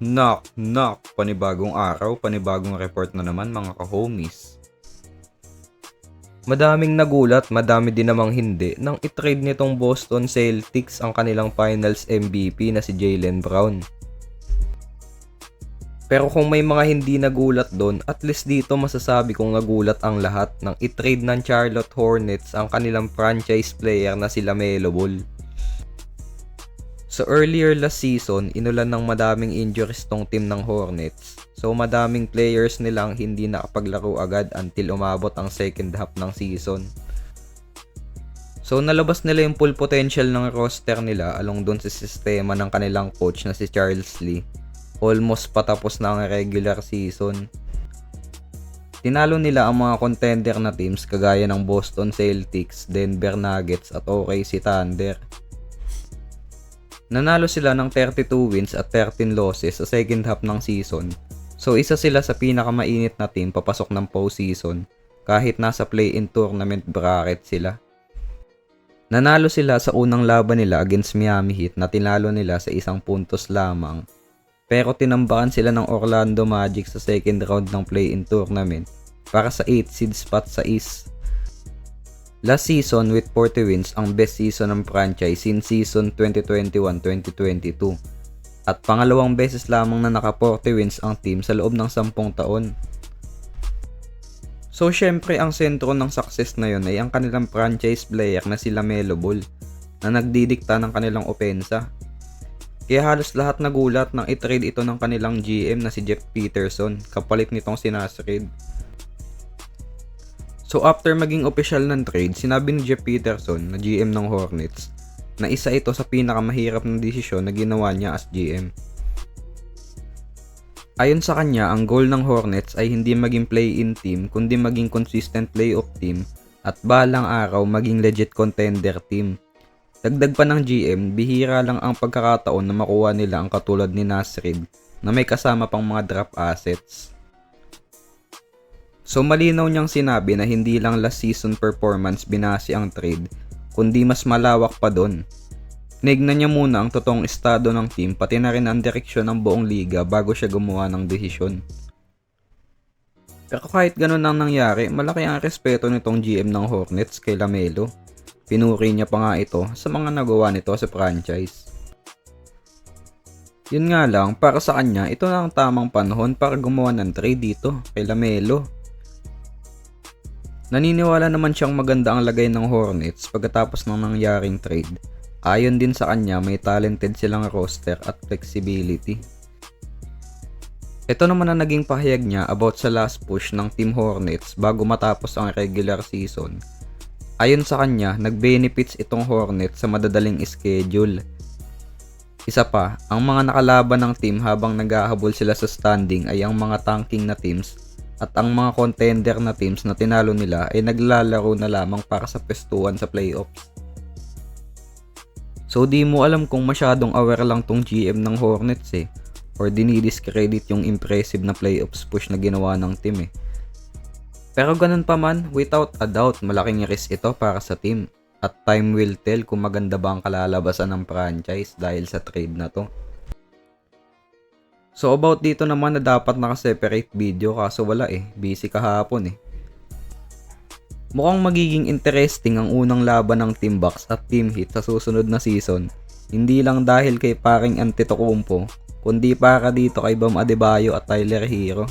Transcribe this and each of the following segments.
Knock, panibagong araw, panibagong report na naman mga ka-homies. Madaming nagulat, madami din namang hindi nang itrade nitong Boston Celtics ang kanilang finals MVP na si Jaylen Brown. Pero kung may mga hindi nagulat doon, at least dito masasabi kong nagulat ang lahat nang itrade ng Charlotte Hornets ang kanilang franchise player na si LaMelo Ball. So earlier last season, inulan ng madaming injuries tong team ng Hornets. So madaming players nilang hindi nakapaglaro agad until umabot ang second half ng season. So nalabas nila yung full potential ng roster nila along dun sa sistema ng kanilang coach na si Charles Lee. Almost patapos na ang regular season. Tinalo nila ang mga contender na teams kagaya ng Boston Celtics, Denver Nuggets at OKC Thunder. Nanalo sila ng 32 wins at 13 losses sa second half ng season. So isa sila sa pinakamainit na team papasok ng postseason kahit nasa play-in tournament bracket sila. Nanalo sila sa unang laban nila against Miami Heat na tinalo nila sa 1 puntos lamang. Pero tinambakan sila ng Orlando Magic sa second round ng play-in tournament para sa 8 seed spot sa East. Last season with 40 wins ang best season ng franchise since season 2021-2022 at pangalawang beses lamang na naka 40 wins ang team sa loob ng 10 taon. So syempre ang sentro ng success na yun ay ang kanilang franchise player na si LaMelo Ball na nagdidikta ng kanilang opensa. Kaya halos lahat nagulat nang itrade ito ng kanilang GM na si Jeff Peterson kapalit nitong si Naz Reid. So after maging official ng trade, sinabi ni Jeff Peterson na GM ng Hornets na isa ito sa pinakamahirap na desisyon na ginawa niya as GM. Ayon sa kanya, ang goal ng Hornets ay hindi maging play-in team kundi maging consistent playoff team at balang araw maging legit contender team. Dagdag pa ng GM, bihira lang ang pagkakataon na makuha nila ang katulad ni Naz Reid na may kasama pang mga draft assets. So malinaw niyang sinabi na hindi lang last season performance binase ang trade, kundi mas malawak pa doon. Tinignan niya muna ang totoong estado ng team pati na rin ang direksyon ng buong liga bago siya gumawa ng desisyon. Pero kahit ganun ang nangyari, malaki ang respeto nitong GM ng Hornets kay LaMelo. Pinuri niya pa nga ito sa mga nagawa nito sa franchise. Yun nga lang, para sa kanya, ito na ang tamang panahon para gumawa ng trade dito kay LaMelo. Naniniwala naman siyang maganda ang lagay ng Hornets pagkatapos ng nangyaring trade. Ayon din sa kanya, may talented silang roster at flexibility. Ito naman ang naging pahayag niya about sa last push ng Team Hornets bago matapos ang regular season. Ayon sa kanya, nag-benefits itong Hornets sa madadaling schedule. Isa pa, ang mga nakalaban ng team habang naghahabol sila sa standing ay ang mga tanking na teams at ang mga contender na teams na tinalo nila ay naglalaro na lamang para sa pwestuhan sa playoffs. So di mo alam kung masyadong aware lang tong GM ng Hornets or dinidiscredit yung impressive na playoffs push na ginawa ng team . Pero ganun pa man, without a doubt malaking risk ito para sa team at time will tell kung maganda ba ang kalalabasan ng franchise dahil sa trade na to. So about dito naman na dapat naka-separate video kaso wala busy kahapon . Mukhang magiging interesting ang unang laban ng Team Bucks at Team Heat sa susunod na season. Hindi lang dahil kay paring Antetokounmpo, kundi para dito kay Bam Adebayo at Tyler Hero.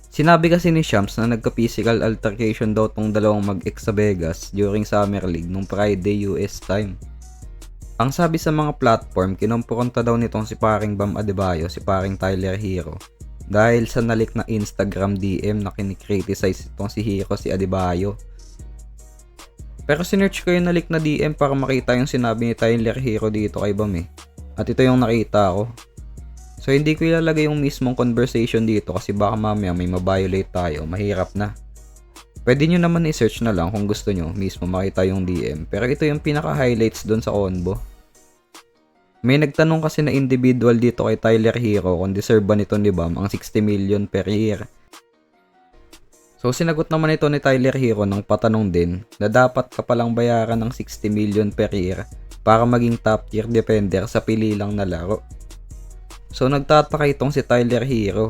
Sinabi kasi ni Shams na nagka-physical altercation daw tong dalawang mag-ex sa Vegas during Summer League nung Friday US time. Ang sabi sa mga platform, kinumpronta daw nitong si paring Bam Adebayo si paring Tyler Hero dahil sa nalik na Instagram DM na kinikriticize itong si Hero si Adebayo. Pero sinearch ko yung nalik na DM para makita yung sinabi ni Tyler Hero dito kay Bam at ito yung nakita ko. So hindi ko ilalagay yung mismong conversation dito kasi baka mamaya may mabiolate tayo, mahirap na. Pwede nyo naman i-search na lang kung gusto nyo mismo makita yung DM, pero ito yung pinaka-highlights doon sa convo. May nagtanong kasi na individual dito kay Tyler Hero kung deserve ba nito ni Bam ang 60 million per year. So sinagot naman ito ni Tyler Hero ng patanong din na dapat ka palang bayaran ng 60 million per year para maging top tier defender sa pili lang na laro. So nagtataka itong si Tyler Hero.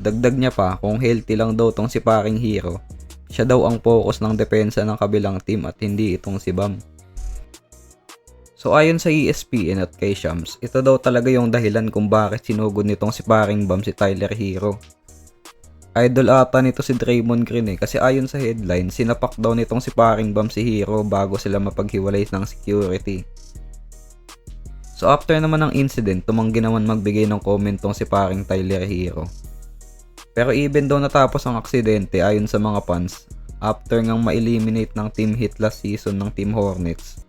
Dagdag niya pa kung healthy lang daw tong si paring Hero, siya daw ang focus ng depensa ng kabilang team at hindi itong si Bam. So ayon sa ESPN at kay Shams, ito daw talaga yung dahilan kung bakit sinugod nitong si paring Bam si Tyler Hero. Idol ata nito si Draymond Green kasi ayon sa headline, sinapak daw nitong si paring Bam si Hero bago sila mapaghiwalay ng security. So after naman ng incident, tumanggi naman magbigay ng comment tong si paring Tyler Hero. Pero even daw natapos ang aksidente ayon sa mga fans, after ngang ma-eliminate ng Team Heat last season ng Team Hornets,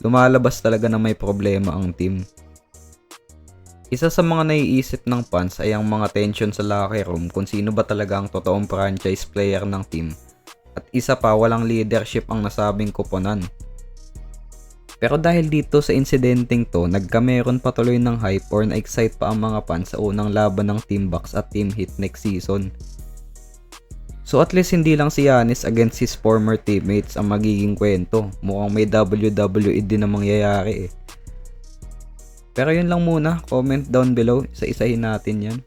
lumalabas talaga na may problema ang team. Isa sa mga naiisip ng fans ay ang mga tension sa locker room kung sino ba talaga ang totoong franchise player ng team. At isa pa, walang leadership ang nasabing koponan. Pero dahil dito sa insidenteng to, nagkameron patuloy ng hype or na-excite pa ang mga fans sa unang laban ng Team Bucks at Team Heat next season. So at least hindi lang si Giannis against his former teammates ang magiging kwento. Mukhang may WWE din na mangyayari eh. Pero yun lang muna, comment down below, isa-isahin natin yan.